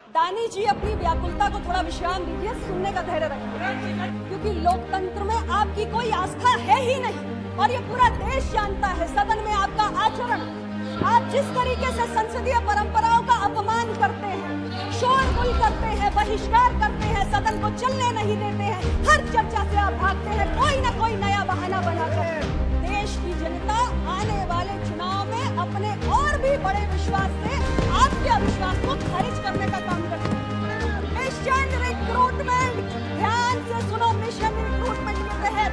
दानी जी अपनी व्याकुलता को थोड़ा विश्राम दीजिए, सुनने का धैर्य रखिए, क्योंकि लोकतंत्र में आपकी कोई आस्था है ही नहीं और ये पूरा देश जानता है। सदन में आपका आचरण, आप जिस तरीके से संसदीय परंपराओं का अपमान करते हैं, शोरगुल करते हैं, बहिष्कार करते हैं, सदन को चलने नहीं देते हैं, हर चर्चा से आप भागते हैं कोई न कोई नया बहाना बनाकर। देश की जनता आने वाले चुनाव में अपने और भी बड़े विश्वास से आपके अविश्वास को खारिज करने का काम करती है। मिशन रिक्रूटमेंट, ध्यान से सुनो, मिशन रिक्रूटमेंट के तहत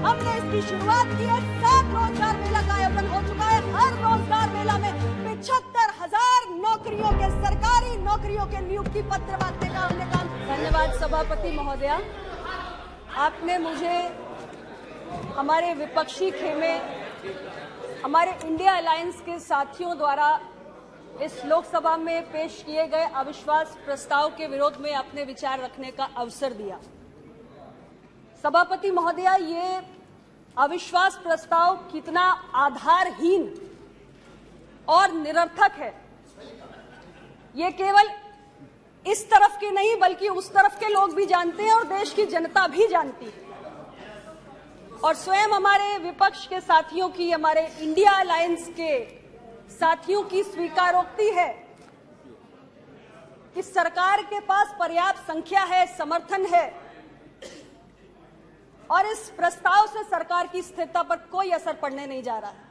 हमने इसकी शुरुआत की है। 7 रोजगार मेला का आयोजन हो चुका है। हर रोजगार मेला में 75,000 नौकरियों के, सरकारी नौकरियों के नियुक्ति पत्र बांटने का हमने काम। धन्यवाद सभापति महोदया, आपने मुझे हमारे विपक्षी खेमे, हमारे इंडिया अलायंस के साथियों द्वारा इस लोकसभा में पेश किए गए अविश्वास प्रस्ताव के विरोध में अपने विचार रखने का अवसर दिया। सभापति महोदया, ये अविश्वास प्रस्ताव कितना आधारहीन और निरर्थक है, ये केवल इस तरफ के नहीं बल्कि उस तरफ के लोग भी जानते हैं और देश की जनता भी जानती है। और स्वयं हमारे विपक्ष के साथियों की, हमारे इंडिया अलायंस के साथियों की स्वीकारोक्ति है कि सरकार के पास पर्याप्त संख्या है, समर्थन है और इस प्रस्ताव से सरकार की स्थिरता पर कोई असर पड़ने नहीं जा रहा है।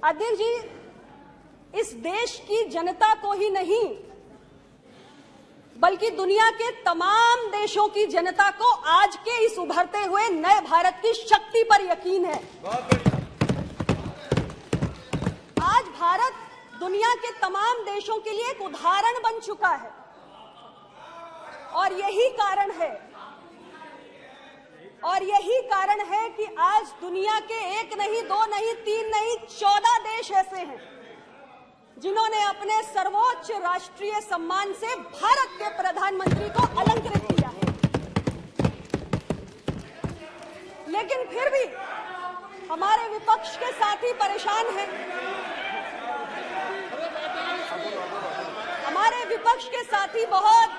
अध्यक्ष जी, इस देश की जनता को ही नहीं बल्कि दुनिया के तमाम देशों की जनता को आज के इस उभरते हुए नए भारत की शक्ति पर यकीन है। आज भारत दुनिया के तमाम देशों के लिए एक उदाहरण बन चुका है और यही कारण है कि आज दुनिया के 1 नहीं, 2 नहीं, 3 नहीं, 14 देश ऐसे हैं जिन्होंने अपने सर्वोच्च राष्ट्रीय सम्मान से भारत के प्रधानमंत्री को अलंकृत किया है। लेकिन फिर भी हमारे विपक्ष के साथी परेशान हैं। हमारे विपक्ष के साथी बहुत,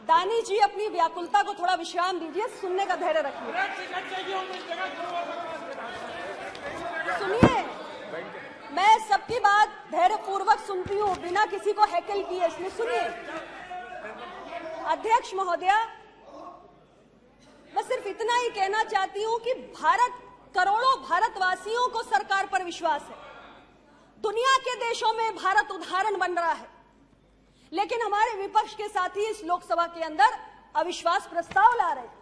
दानी जी अपनी व्याकुलता को थोड़ा विश्राम दीजिए, सुनने का धैर्य रखिए। सुनिए, मैं सबकी बात धैर्यपूर्वक सुनती हूँ, बिना किसी को हैकल किए, इसलिए सुनिए। अध्यक्ष महोदया, मैं सिर्फ इतना ही कहना चाहती हूँ कि करोड़ों भारतवासियों को सरकार पर विश्वास है। दुनिया के देशों में भारत उदाहरण बन रहा है, लेकिन हमारे विपक्ष के साथी इस लोकसभा के अंदर अविश्वास प्रस्ताव ला रहे हैं।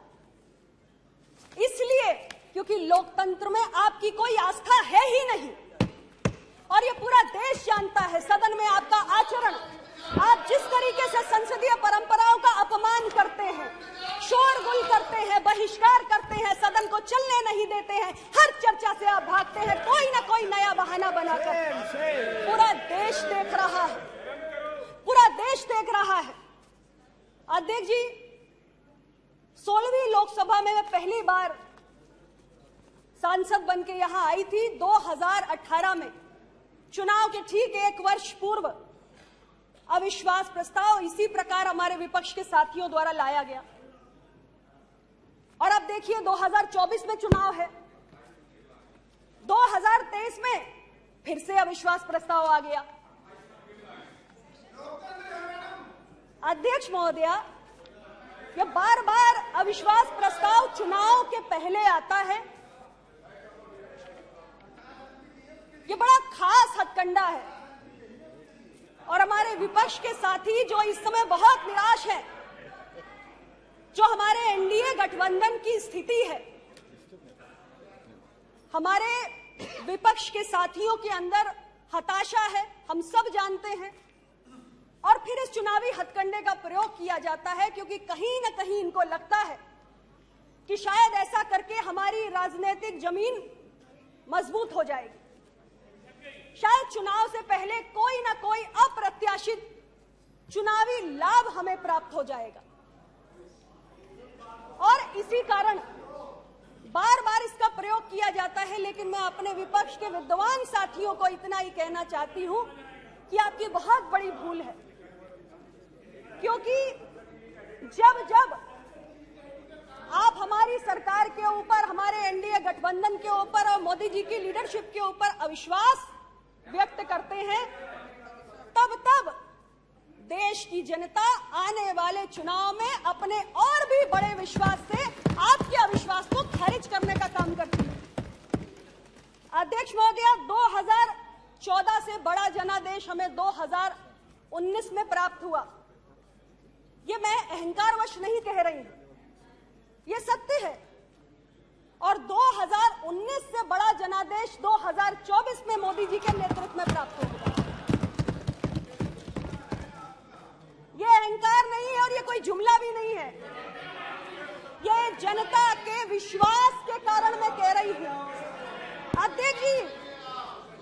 इसलिए क्योंकि लोकतंत्र में आपकी कोई आस्था है ही नहीं और ये पूरा देश जानता है। सदन में आपका आचरण, आप जिस तरीके से संसदीय परंपराओं का अपमान करते हैं, शोरगुल करते हैं, बहिष्कार करते हैं, सदन को चलने नहीं देते हैं, हर चर्चा से आप भागते हैं कोई न कोई नया बहाना बनाकर। पूरा देश देख रहा है, पूरा देश देख रहा है। अध्यक्ष जी, 16वीं लोकसभा में मैं पहली बार सांसद बनके यहां आई थी 2018 में। चुनाव के ठीक 1 वर्ष पूर्व अविश्वास प्रस्ताव इसी प्रकार हमारे विपक्ष के साथियों द्वारा लाया गया और अब देखिए 2024 में चुनाव है, 2023 में फिर से अविश्वास प्रस्ताव आ गया। अध्यक्ष महोदया, यह बार बार अविश्वास प्रस्ताव चुनाव के पहले आता है, ये बड़ा खास हथकंडा है और हमारे विपक्ष के साथी जो इस समय बहुत निराश हैं, जो हमारे एनडीए गठबंधन की स्थिति है, हमारे विपक्ष के साथियों के अंदर हताशा है, हम सब जानते हैं। और फिर इस चुनावी हथकंडे का प्रयोग किया जाता है क्योंकि कहीं न कहीं इनको लगता है कि शायद ऐसा करके हमारी राजनीतिक जमीन मजबूत हो जाएगी, शायद चुनाव से पहले कोई ना कोई अप्रत्याशित चुनावी लाभ हमें प्राप्त हो जाएगा और इसी कारण बार बार इसका प्रयोग किया जाता है। लेकिन मैं अपने विपक्ष के विद्वान साथियों को इतना ही कहना चाहती हूं कि आपकी बहुत बड़ी भूल है, क्योंकि जब जब आप हमारी सरकार के ऊपर, हमारे एनडीए गठबंधन के ऊपर और मोदी जी की लीडरशिप के ऊपर अविश्वास व्यक्त करते हैं, तब तब देश की जनता आने वाले चुनाव में अपने और भी बड़े विश्वास से आपके अविश्वास को खारिज करने का काम करती है। अध्यक्ष महोदय, 2014 से बड़ा जनादेश हमें 2019 में प्राप्त हुआ। ये मैं अहंकारवश नहीं कह रही हूं, ये सत्य है। और 2019 से बड़ा जनादेश 2024 में मोदी जी के नेतृत्व में प्राप्त होगा। ये अहंकार नहीं है और ये कोई जुमला भी नहीं है, ये जनता के विश्वास के कारण मैं कह रही हूं। अध्यक्ष जी,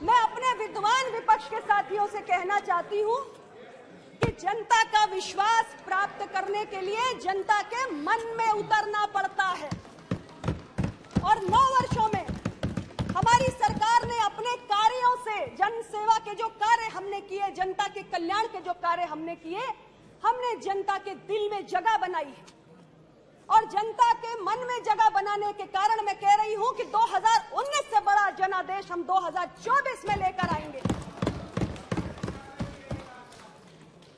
मैं अपने विद्वान विपक्ष के साथियों से कहना चाहती हूं कि जनता का विश्वास प्राप्त करने के लिए जनता के मन में उतरना पड़ता है। और 9 वर्षों में हमारी सरकार ने अपने कार्यों से, जन सेवा के जो कार्य हमने किए, जनता के कल्याण के जो कार्य हमने किए, हमने जनता के दिल में जगह बनाई है। और जनता के मन में जगह बनाने के कारण मैं कह रही हूं कि 2019 से बड़ा जनादेश हम 2024 में लेकर आएंगे।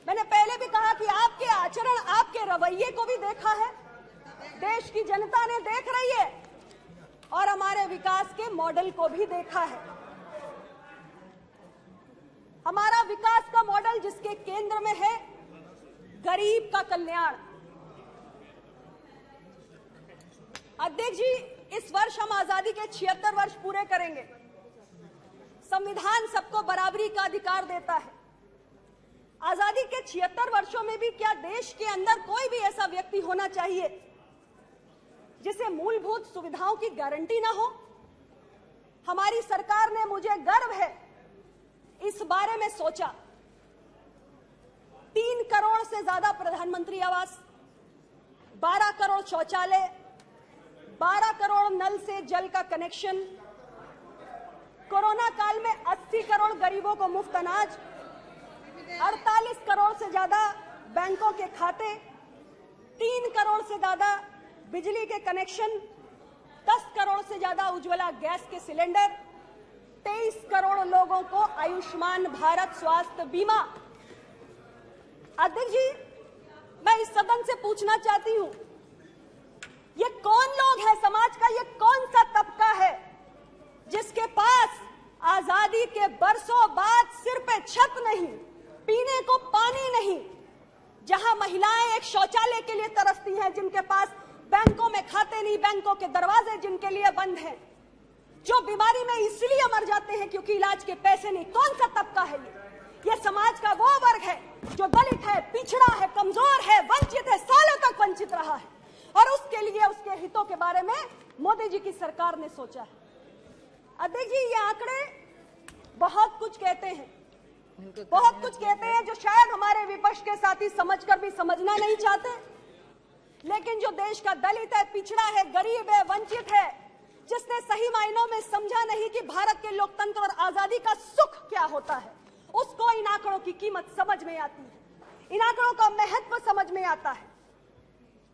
मैंने पहले भी कहा कि आपके आचरण, आपके रवैये को भी देखा है, देश की जनता ने देख रही है, और हमारे विकास के मॉडल को भी देखा है। हमारा विकास का मॉडल जिसके केंद्र में है गरीब का कल्याण। अध्यक्ष जी, इस वर्ष हम आजादी के 76 वर्ष पूरे करेंगे। संविधान सबको बराबरी का अधिकार देता है। आजादी के 76 वर्षों में भी क्या देश के अंदर कोई भी ऐसा व्यक्ति होना चाहिए जिसे मूलभूत सुविधाओं की गारंटी ना हो? हमारी सरकार ने, मुझे गर्व है, इस बारे में सोचा। 3 करोड़ से ज्यादा प्रधानमंत्री आवास, 12 करोड़ शौचालय, 12 करोड़ नल से जल का कनेक्शन, कोरोना काल में 80 करोड़ गरीबों को मुफ्त अनाज, 48 करोड़ से ज्यादा बैंकों के खाते, 3 करोड़ से ज्यादा बिजली के कनेक्शन, 10 करोड़ से ज्यादा उज्ज्वला गैस के सिलेंडर, 23 करोड़ लोगों को आयुष्मान भारत स्वास्थ्य बीमा। अध्यक्ष जी, मैं इस सदन से पूछना चाहती हूं, ये कौन लोग हैं समाज का, ये कौन सा तबका है जिसके पास आजादी के बरसों बाद सिर पे छत नहीं, पीने को पानी नहीं, जहां महिलाएं एक शौचालय के लिए तरसती हैं, जिनके पास बैंकों में खाते नहीं, बैंकों के दरवाजे जिनके लिए बंद हैं, जो बीमारी में इसलिए मर जाते हैं क्योंकि इलाज के पैसे नहीं। कौन सा तबका है ये समाज का वो वर्ग है जो दलित है, पिछड़ा है, कमजोर है, वंचित है, सालों तक वंचित रहा है, और उसके लिए, उसके हितों के बारे में मोदी जी की सरकार ने सोचा है। अध्यक्ष जी, ये आंकड़े बहुत कुछ कहते हैं, बहुत कुछ कहते हैं जो शायद हमारे विपक्ष के साथी समझकर भी समझना नहीं चाहते। लेकिन जो देश का दलित है, पिछड़ा है, गरीब है, वंचित है, जिसने सही मायनों में समझा नहीं कि भारत के लोकतंत्र और आजादी का सुख क्या होता है, उसको इन आंकड़ों की कीमत समझ में आती है, इन आंकड़ों का महत्व समझ में आता है।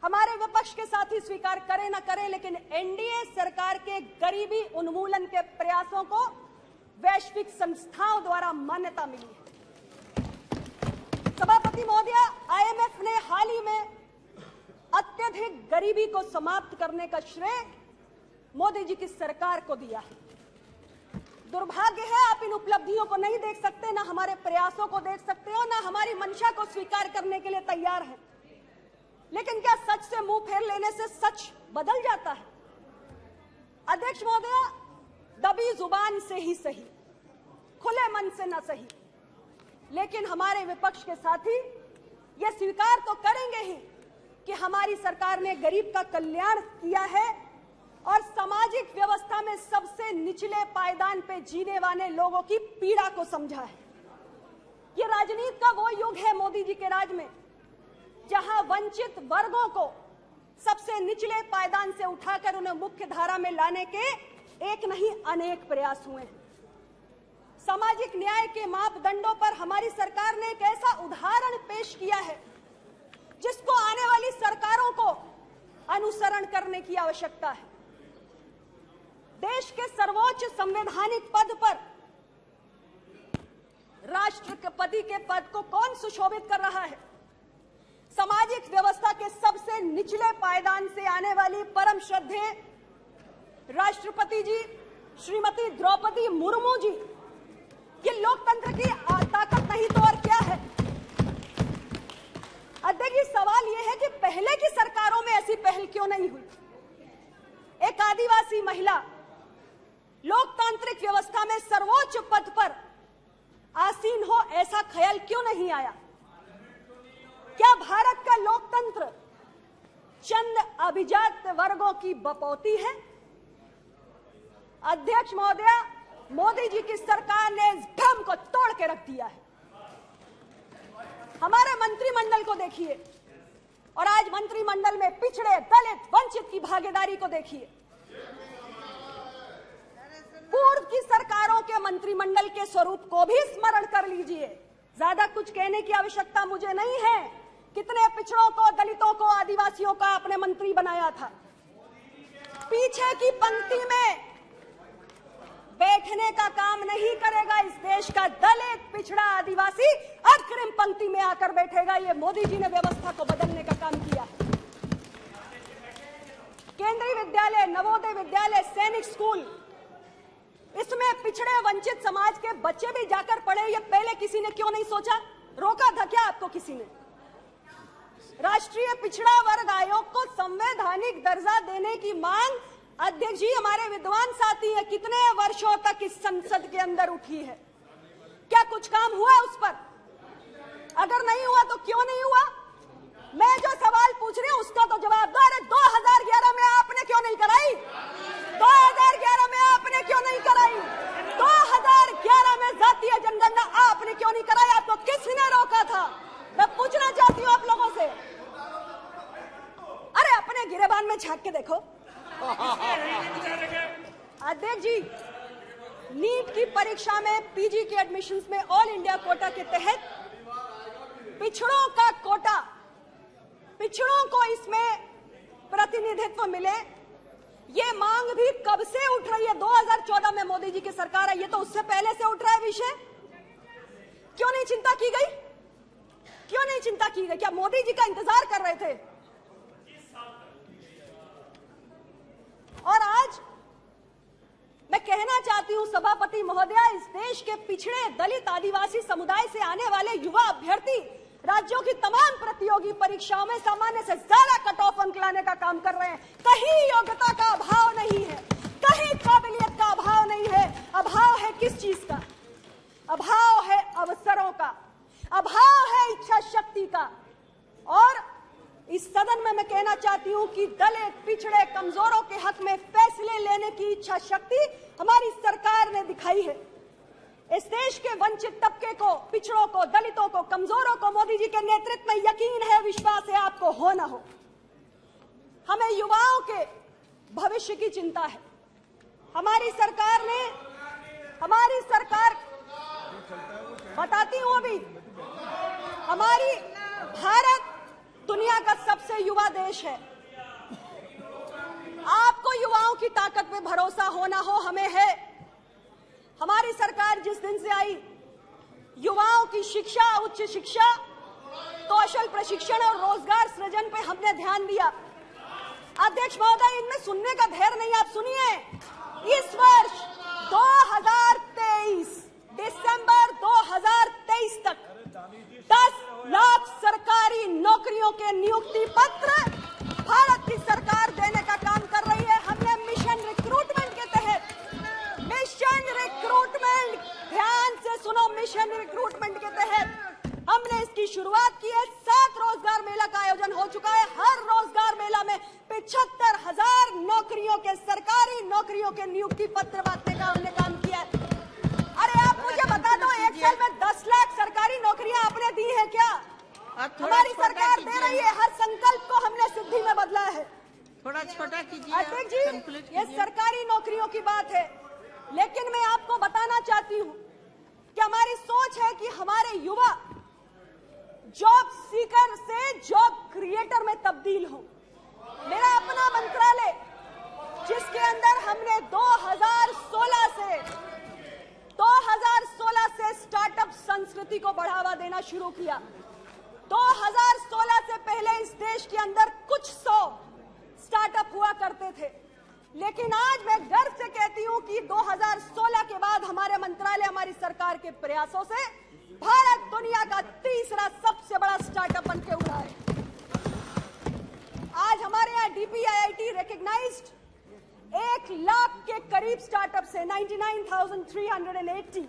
हमारे विपक्ष के साथी स्वीकार करें न करें, लेकिन एनडीए सरकार के गरीबी उन्मूलन के प्रयासों को वैश्विक संस्थाओं द्वारा मान्यता मिली है। सभापति महोदय, आईएमएफ ने हाल ही में अत्यधिक गरीबी को समाप्त करने का श्रेय मोदी जी की सरकार को दिया है। दुर्भाग्य है आप इन उपलब्धियों को नहीं देख सकते, ना हमारे प्रयासों को देख सकते हो, ना हमारी मंशा को स्वीकार करने के लिए तैयार हैं। लेकिन क्या सच से मुंह फेर लेने से सच बदल जाता है? अध्यक्ष महोदय, दबी जुबान से ही सही, खुले मन से न सही, लेकिन हमारे विपक्ष के साथी ये स्वीकार तो करेंगे ही कि हमारी सरकार ने गरीब का कल्याण किया है और सामाजिक व्यवस्था में सबसे निचले पायदान पे जीने वाले लोगों की पीड़ा को समझा है। ये राजनीति का वो युग है मोदी जी के राज में, जहां वंचित वर्गों को सबसे निचले पायदान से उठाकर उन्हें मुख्य धारा में लाने के एक नहीं अनेक प्रयास हुए हैं। सामाजिक न्याय के मापदंडों पर हमारी सरकार ने एक ऐसा उदाहरण पेश किया है जिसको आने वाली सरकारों को अनुसरण करने की आवश्यकता है। देश के सर्वोच्च संवैधानिक पद पर राष्ट्रपति के पद को कौन सुशोभित कर रहा है? सामाजिक व्यवस्था के सबसे निचले पायदान से आने वाली परम श्रद्धेय राष्ट्रपति जी श्रीमती द्रौपदी मुर्मू जी। ये लोकतंत्र की ताकत नहीं तो और क्या है? अध्यक्ष जी, सवाल यह है कि पहले की सरकारों में ऐसी पहल क्यों नहीं हुई? एक आदिवासी महिला लोकतांत्रिक व्यवस्था में सर्वोच्च पद पर आसीन हो, ऐसा ख्याल क्यों नहीं आया? क्या भारत का लोकतंत्र चंद अभिजात वर्गों की बपौती है? अध्यक्ष महोदया, मोदी जी की सरकार ने इस भ्रम को तोड़ के रख दिया है। हमारे मंत्रिमंडल को देखिए और आज मंत्रिमंडल में पिछड़े, दलित, वंचित की भागीदारी को देखिए। पूर्व की सरकारों के मंत्रिमंडल के स्वरूप को भी स्मरण कर लीजिए। ज्यादा कुछ कहने की आवश्यकता मुझे नहीं है। कितने पिछड़ों को, दलितों को, आदिवासियों का आपने मंत्री बनाया था। पीछे की पंक्ति में बैठने का काम नहीं करेगा इस देश का दलित, पिछड़ा, आदिवासी अग्रिम पंक्ति में आकर बैठेगा। ये मोदी जी ने व्यवस्था को बदलने का काम किया है। केंद्रीय विद्यालय, नवोदय विद्यालय, सैनिक स्कूल, इसमें पिछड़े वंचित समाज के बच्चे भी जाकर पढ़े। ये पहले किसी ने क्यों नहीं सोचा? रोका था क्या आपको किसी ने? राष्ट्रीय पिछड़ा वर्ग आयोग को संवैधानिक दर्जा देने की मांग अध्यक्ष जी हमारे विद्वान साथी है कितने वर्षों तक इस संसद के अंदर उठी है। क्या कुछ काम हुआ उस पर? अगर नहीं हुआ तो क्यों नहीं हुआ? मैं जो सवाल पूछ रही हूं उसका तो जवाब दो। अरे 2011 में आपने क्यों नहीं कराई? 2011 में आपने क्यों नहीं कराई? 2011 में जातीय जनगणना आपने क्यों नहीं कराई? आपको किसने रोका था? मैं पूछना चाहती हूं आप लोगों से। अरे अपने गिरेबान में झांक के देखो। अध्यक्ष जी, नीट की परीक्षा में पीजी के एडमिशंस में ऑल इंडिया कोटा के तहत पिछड़ों का कोटा, पिछड़ों को इसमें प्रतिनिधित्व मिले, ये मांग भी कब से उठ रही है? 2014 में मोदी जी की सरकार है, ये तो उससे पहले से उठ रहा है विषय। क्यों नहीं चिंता की गई? क्यों नहीं चिंता की गई? क्या मोदी जी का इंतजार कर रहे थे? और आज मैं कहना चाहती हूं सभापति महोदया, इस देश के पिछड़े, दलित, आदिवासी समुदाय से आने वाले युवा अभ्यर्थी राज्यों की तमाम प्रतियोगी परीक्षाओं में सामान्य से ज्यादा कट ऑफ अंक लाने का काम कर रहे हैं। कहीं योग्यता का अभाव नहीं है, कहीं काबिलियत का अभाव नहीं है। अभाव है किस चीज का? अभाव है अवसरों का, अभाव है इच्छा शक्ति का। और इस सदन में मैं कहना चाहती हूं कि दलित, पिछड़े, कमजोरों के हक में फैसले लेने की इच्छा शक्ति हमारी सरकार ने दिखाई है। इस देश के वंचित तबके को, पिछड़ों को, दलितों को, कमजोरों को मोदी जी के नेतृत्व में यकीन है, विश्वास है, आपको हो ना हो। हमें युवाओं के भविष्य की चिंता है। हमारी सरकार बताती हूं अभी, हमारी भारत दुनिया का सबसे युवा देश है। आपको युवाओं की ताकत पे भरोसा हो ना हो, हमें है। हमारी सरकार जिस दिन से आई, युवाओं की शिक्षा, उच्च शिक्षा, कौशल प्रशिक्षण और रोजगार सृजन पे हमने ध्यान दिया। अध्यक्ष महोदय, इनमें सुनने का धैर्य नहीं, आप सुनिए। इस वर्ष 2023 दिसंबर 2023 तक 10 लाख सरकारी नौकरियों के नियुक्ति पत्र भारत की सरकार देने का काम कर रही है। हमने मिशन रिक्रूटमेंट के तहत, मिशन रिक्रूटमेंट, ध्यान से सुनो, मिशन रिक्रूटमेंट के तहत हमने इसकी शुरुआत की है। 7 रोजगार मेला का आयोजन हो चुका है। हर रोजगार मेला में 75,000 नौकरियों के, सरकारी नौकरियों के नियुक्ति पत्र बांटने का हमने काम किया है। अरे आप मुझे बता दो, एक साल में 10 लाख सरकारी नौकरियां आपने दी है क्या? हमारी सरकार दे रही है। हर संकल्प को हमने सिद्धि में बदला है। थोड़ा छोटा कीजिए अध्यक्ष जी, ये सरकारी नौकरियों की बात है, लेकिन मैं आपको बताना चाहती हूँ कि हमारी सोच है कि हमारे युवा जॉब सीकर से जॉब क्रिएटर में तब्दील हो। मेरा अपना मंत्रालय जिसके अंदर हमने 2016 से स्टार्टअप संस्कृति को बढ़ावा देना शुरू किया। 2016 से पहले इस देश के अंदर कुछ 100 स्टार्टअप हुआ करते थे, लेकिन आज मैं गर्व से कहती हूं कि 2016 के बाद हमारे मंत्रालय, हमारी सरकार के प्रयासों से भारत दुनिया का तीसरा सबसे बड़ा स्टार्टअप बनके उभरा है। आज हमारे यहाँ DPIIT रिकॉग्नाइज्ड 1 लाख के करीब स्टार्टअप से 99,380